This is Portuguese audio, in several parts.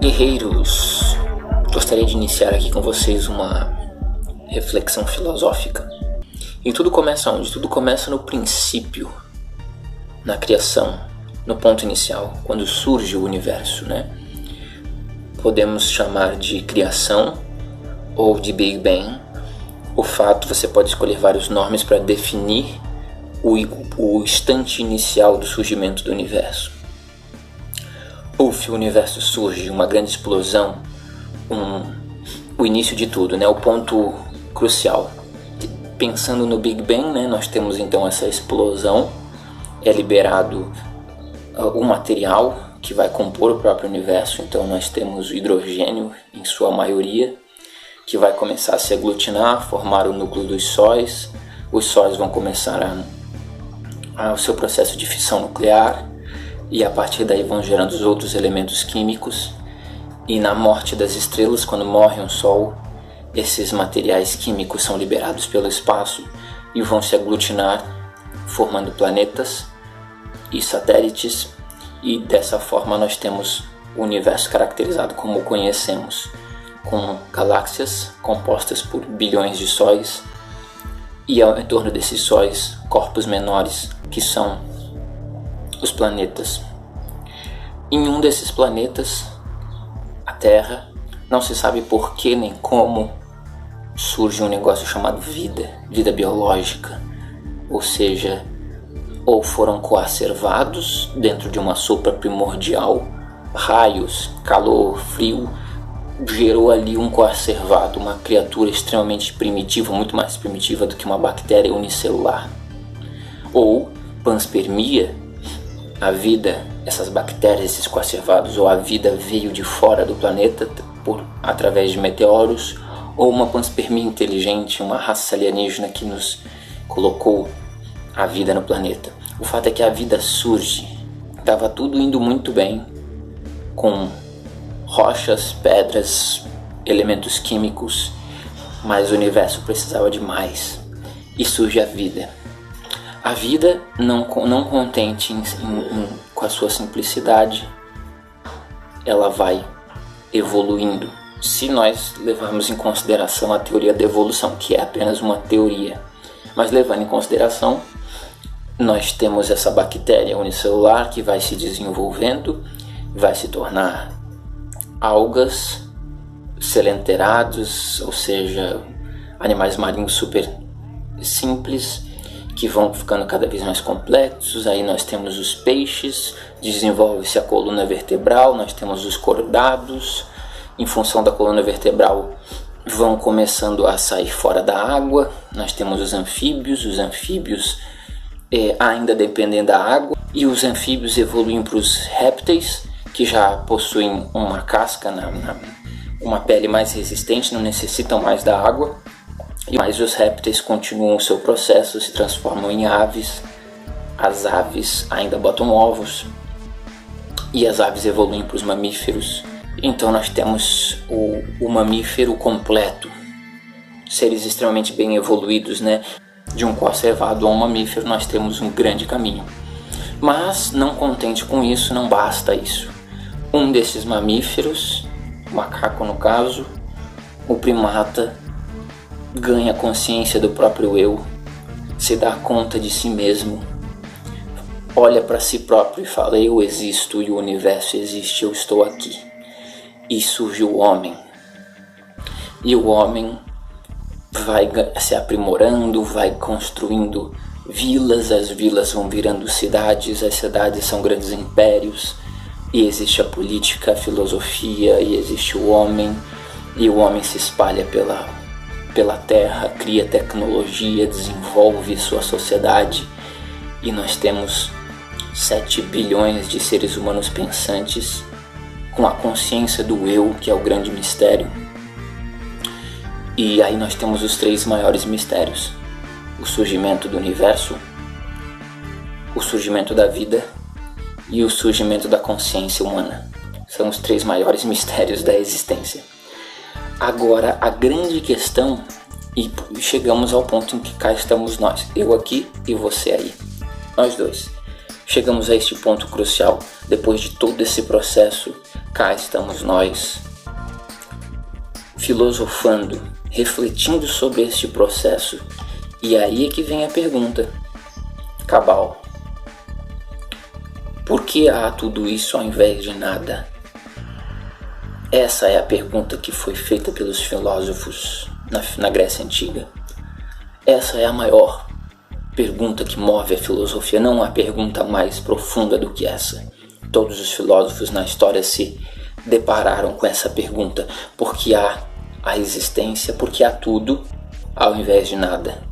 Guerreiros, gostaria de iniciar aqui com vocês uma reflexão filosófica. E tudo começa onde? Tudo começa no princípio, na criação, no ponto inicial, quando surge o universo, né? Podemos chamar de criação ou de Big Bang. O fato, você pode escolher vários nomes para definir o instante inicial do surgimento do universo. O universo surge, uma grande explosão, o início de tudo, né? O ponto crucial. Pensando no Big Bang, né? Nós temos então essa explosão, é liberado o material que vai compor o próprio universo. Então nós temos o hidrogênio em sua maioria, que vai começar a se aglutinar, formar o núcleo dos sóis. Os sóis vão começar o seu processo de fissão nuclear, e a partir daí vão gerando os outros elementos químicos. E na morte das estrelas, quando morre um Sol, esses materiais químicos são liberados pelo espaço e vão se aglutinar, formando planetas e satélites. E dessa forma nós temos o universo caracterizado como o conhecemos, com galáxias compostas por bilhões de sóis, e ao entorno desses sóis, corpos menores, que são os planetas. Em um desses planetas, a Terra, não se sabe por que nem como surge um negócio chamado vida biológica, ou seja, ou foram coacervados dentro de uma sopa primordial, raios, calor, frio, gerou ali um coacervado, uma criatura extremamente primitiva, muito mais primitiva do que uma bactéria unicelular. Ou panspermia, a vida, essas bactérias, esses coacervados, ou a vida veio de fora do planeta através de meteoros, ou uma panspermia inteligente, uma raça alienígena que nos colocou a vida no planeta. O fato é que a vida surge, estava tudo indo muito bem, com rochas, pedras, elementos químicos, mas o universo precisava de mais, e surge a vida. A vida, não contente com a sua simplicidade, ela vai evoluindo. Se nós levarmos em consideração a teoria da evolução, que é apenas uma teoria, mas levando em consideração, nós temos essa bactéria unicelular que vai se desenvolvendo, vai se tornar algas, selenterados, ou seja, animais marinhos super simples, que vão ficando cada vez mais complexos. Aí nós temos os peixes, desenvolve-se a coluna vertebral, nós temos os cordados, em função da coluna vertebral vão começando a sair fora da água, nós temos os anfíbios ainda dependem da água, e os anfíbios evoluem para os répteis, que já possuem uma casca, uma pele mais resistente, não necessitam mais da água. Mas os répteis continuam o seu processo, se transformam em aves. As aves ainda botam ovos, e as aves evoluem para os mamíferos. Então nós temos o mamífero completo, seres extremamente bem evoluídos, né? De um coacervado a um mamífero nós temos um grande caminho. Mas não contente com isso, não basta isso. Um desses mamíferos, o macaco no caso, o primata, ganha consciência do próprio eu, se dá conta de si mesmo, olha para si próprio e fala: eu existo e o universo existe, eu estou aqui. E surge o homem. E o homem vai se aprimorando, vai construindo vilas, as vilas vão virando cidades, as cidades são grandes impérios, e existe a política, a filosofia, e existe o homem, e o homem se espalha pela terra, cria tecnologia, desenvolve sua sociedade, e nós temos 7 bilhões de seres humanos pensantes, com a consciência do eu, que é o grande mistério. E aí nós temos os 3 maiores mistérios: o surgimento do universo, o surgimento da vida e o surgimento da consciência humana. São os 3 maiores mistérios da existência. Agora, a grande questão, e chegamos ao ponto em que cá estamos nós, eu aqui e você aí, nós dois. Chegamos a este ponto crucial, depois de todo esse processo cá estamos nós, filosofando, refletindo sobre este processo. E aí é que vem a pergunta cabal: por que há tudo isso ao invés de nada? Essa é a pergunta que foi feita pelos filósofos na Grécia Antiga. Essa é a maior pergunta que move a filosofia. Não há pergunta mais profunda do que essa. Todos os filósofos na história se depararam com essa pergunta: por que há a existência, por que há tudo ao invés de nada?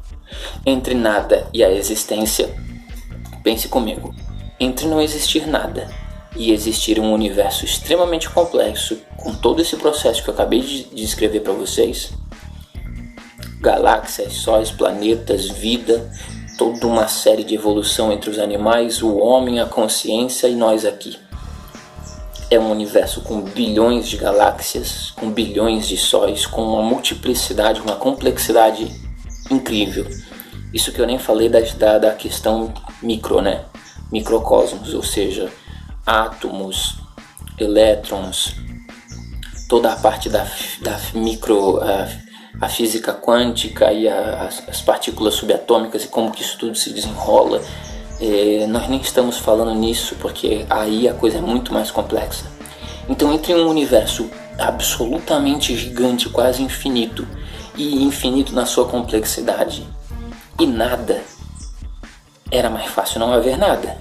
Entre nada e a existência, pense comigo, entre não existir nada e existir um universo extremamente complexo, com todo esse processo que eu acabei de descrever para vocês, galáxias, sóis, planetas, vida, toda uma série de evolução entre os animais, o homem, a consciência e nós aqui. É um universo com bilhões de galáxias, com bilhões de sóis, com uma multiplicidade, uma complexidade incrível. Isso que eu nem falei da questão micro, né? Microcosmos, ou seja, átomos, elétrons, toda a parte da micro, a física quântica e as partículas subatômicas e como que isso tudo se desenrola. Nós nem estamos falando nisso, porque aí a coisa é muito mais complexa. Então, entre um universo absolutamente gigante, quase infinito, e infinito na sua complexidade, e nada, era mais fácil não haver nada.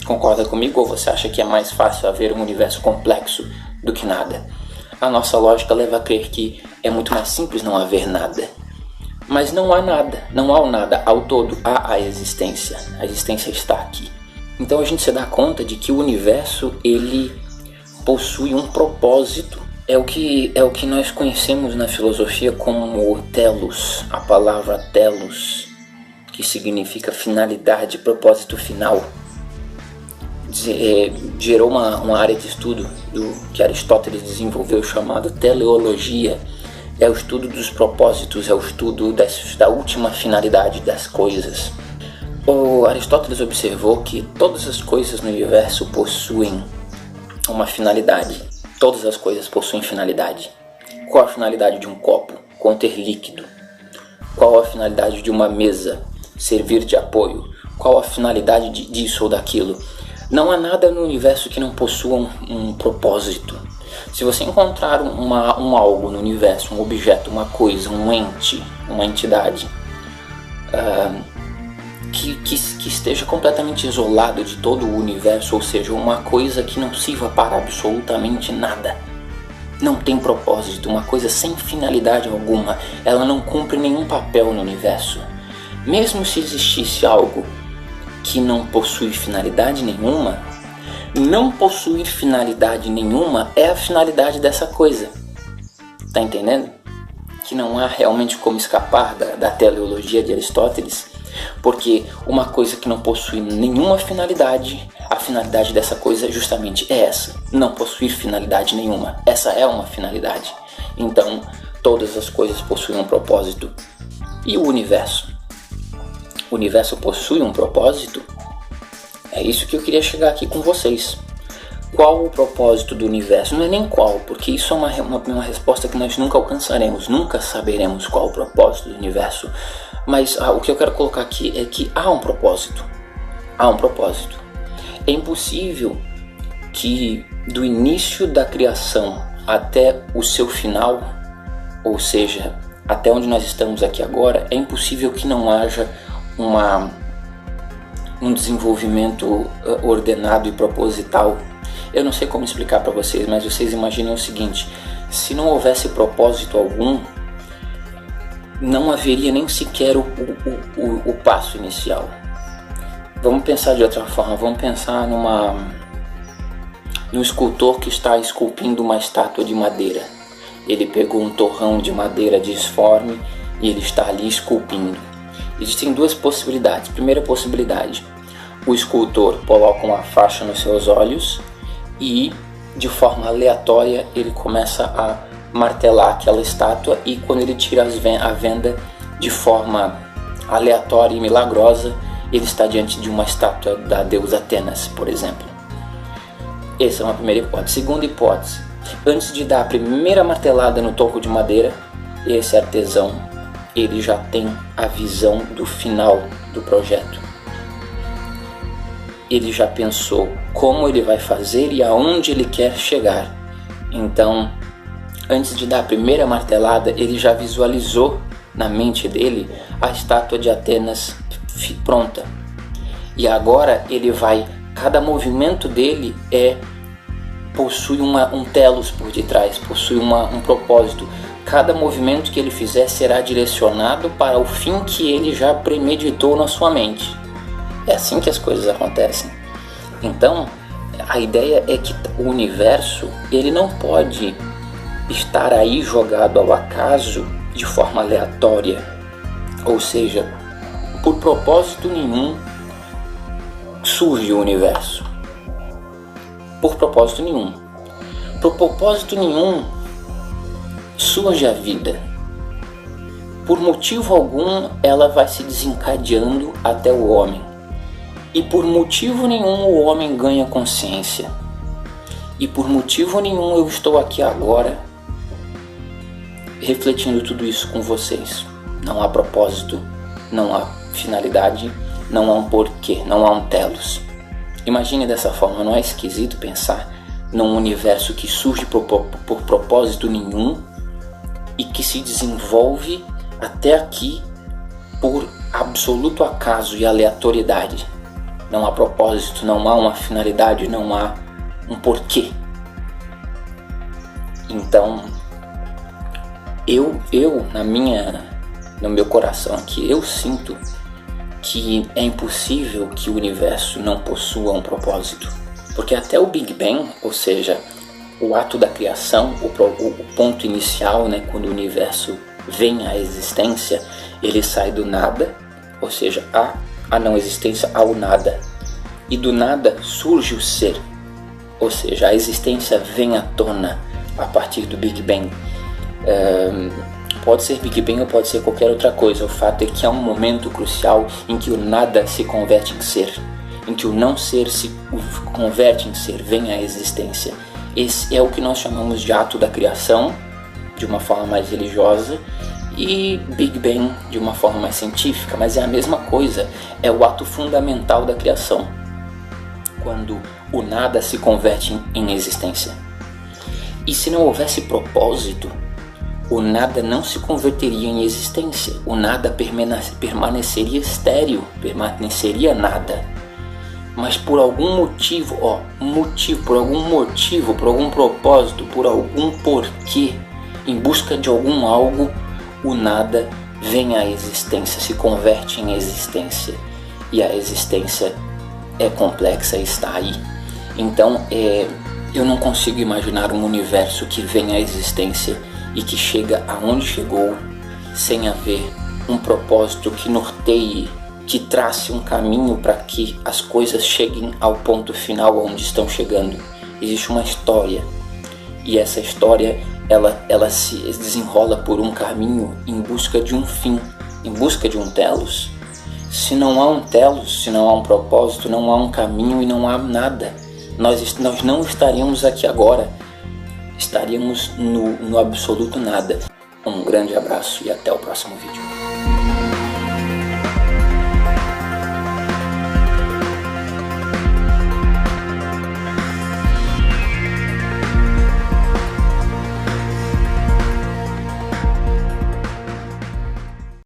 Concorda comigo, ou você acha que é mais fácil haver um universo complexo do que nada? A nossa lógica leva a crer que é muito mais simples não haver nada. Mas não há nada, não há o nada, ao todo há a existência está aqui. Então a gente se dá conta de que o universo, ele possui um propósito. É o que nós conhecemos na filosofia como telos, a palavra telos, que significa finalidade, propósito final. Gerou uma área de estudo que Aristóteles desenvolveu, chamado teleologia. É o estudo dos propósitos, é o estudo da última finalidade das coisas. O Aristóteles observou que todas as coisas no universo possuem uma finalidade. Todas as coisas possuem finalidade. Qual a finalidade de um copo? Conter líquido. Qual a finalidade de uma mesa? Servir de apoio. Qual a finalidade disso ou daquilo? Não há nada no universo que não possua um propósito. Se você encontrar um algo no universo, um objeto, uma coisa, um ente, uma entidade que esteja completamente isolado de todo o universo, ou seja, uma coisa que não sirva para absolutamente nada, não tem propósito, uma coisa sem finalidade alguma, ela não cumpre nenhum papel no universo. Mesmo se existisse algo que não possui finalidade nenhuma, não possuir finalidade nenhuma é a finalidade dessa coisa. Tá entendendo? Que não há realmente como escapar da teleologia de Aristóteles, porque uma coisa que não possui nenhuma finalidade, a finalidade dessa coisa justamente é essa, não possuir finalidade nenhuma. Essa é uma finalidade. Então, todas as coisas possuem um propósito. E o universo? O universo possui um propósito? É isso que eu queria chegar aqui com vocês. Qual o propósito do universo? Não é nem qual, porque isso é uma resposta que nós nunca alcançaremos, nunca saberemos qual o propósito do universo. Mas o que eu quero colocar aqui é que há um propósito. Há um propósito. É impossível que do início da criação até o seu final, ou seja, até onde nós estamos aqui agora, é impossível que não haja um desenvolvimento ordenado e proposital. Eu não sei como explicar para vocês, mas vocês imaginem o seguinte: se não houvesse propósito algum, não haveria nem sequer o passo inicial. Vamos pensar de outra forma, vamos pensar num escultor que está esculpindo uma estátua de madeira. Ele pegou um torrão de madeira disforme e ele está ali esculpindo. Existem duas possibilidades. Primeira possibilidade: o escultor coloca uma faixa nos seus olhos e, de forma aleatória, ele começa a martelar aquela estátua, e quando ele tira a venda de forma aleatória e milagrosa, ele está diante de uma estátua da deusa Atenas, por exemplo. Essa é uma primeira hipótese. Segunda hipótese, antes de dar a primeira martelada no toco de madeira, esse artesão, ele já tem a visão do final do projeto. Ele já pensou como ele vai fazer e aonde ele quer chegar. Então, antes de dar a primeira martelada, ele já visualizou na mente dele a estátua de Atenas pronta. E agora ele vai, cada movimento dele possui um telos por detrás, possui um propósito. Cada movimento que ele fizer será direcionado para o fim que ele já premeditou na sua mente. É assim que as coisas acontecem. Então, a ideia é que o universo, ele não pode estar aí jogado ao acaso de forma aleatória. Ou seja, por propósito nenhum surge o universo. Por propósito nenhum. Por propósito nenhum surge a vida. Por motivo algum ela vai se desencadeando até o homem. E por motivo nenhum o homem ganha consciência. E por motivo nenhum eu estou aqui agora refletindo tudo isso com vocês. Não há propósito, não há finalidade, não há um porquê, não há um telos. Imagine dessa forma, não é esquisito pensar num universo que surge por propósito nenhum e que se desenvolve até aqui por absoluto acaso e aleatoriedade. Não há propósito, não há uma finalidade, não há um porquê. Então, no meu coração aqui, eu sinto que é impossível que o universo não possua um propósito. Porque até o Big Bang, ou seja, o ato da criação, o ponto inicial, né, quando o universo vem à existência, ele sai do nada, ou seja, a não existência ao nada. E do nada surge o ser, ou seja, a existência vem à tona a partir do Big Bang. Pode ser Big Bang ou pode ser qualquer outra coisa. O fato é que há um momento crucial em que o nada se converte em ser, em que o não ser se converte em ser, vem à existência. Esse é o que nós chamamos de ato da criação, de uma forma mais religiosa, e Big Bang de uma forma mais científica, mas é a mesma coisa, é o ato fundamental da criação, quando o nada se converte em existência. E se não houvesse propósito, o nada não se converteria em existência, o nada permaneceria estéril, permaneceria nada. Mas por algum motivo, por algum propósito, por algum porquê, em busca de algum algo, o nada vem à existência, se converte em existência. E a existência é complexa e está aí. Então, eu não consigo imaginar um universo que vem à existência e que chega aonde chegou sem haver um propósito que norteie, que trace um caminho para que as coisas cheguem ao ponto final onde estão chegando. Existe uma história, e essa história ela se desenrola por um caminho em busca de um fim, em busca de um telos. Se não há um telos, se não há um propósito, não há um caminho e não há nada. Nós não estaríamos aqui agora, estaríamos no absoluto nada. Um grande abraço e até o próximo vídeo.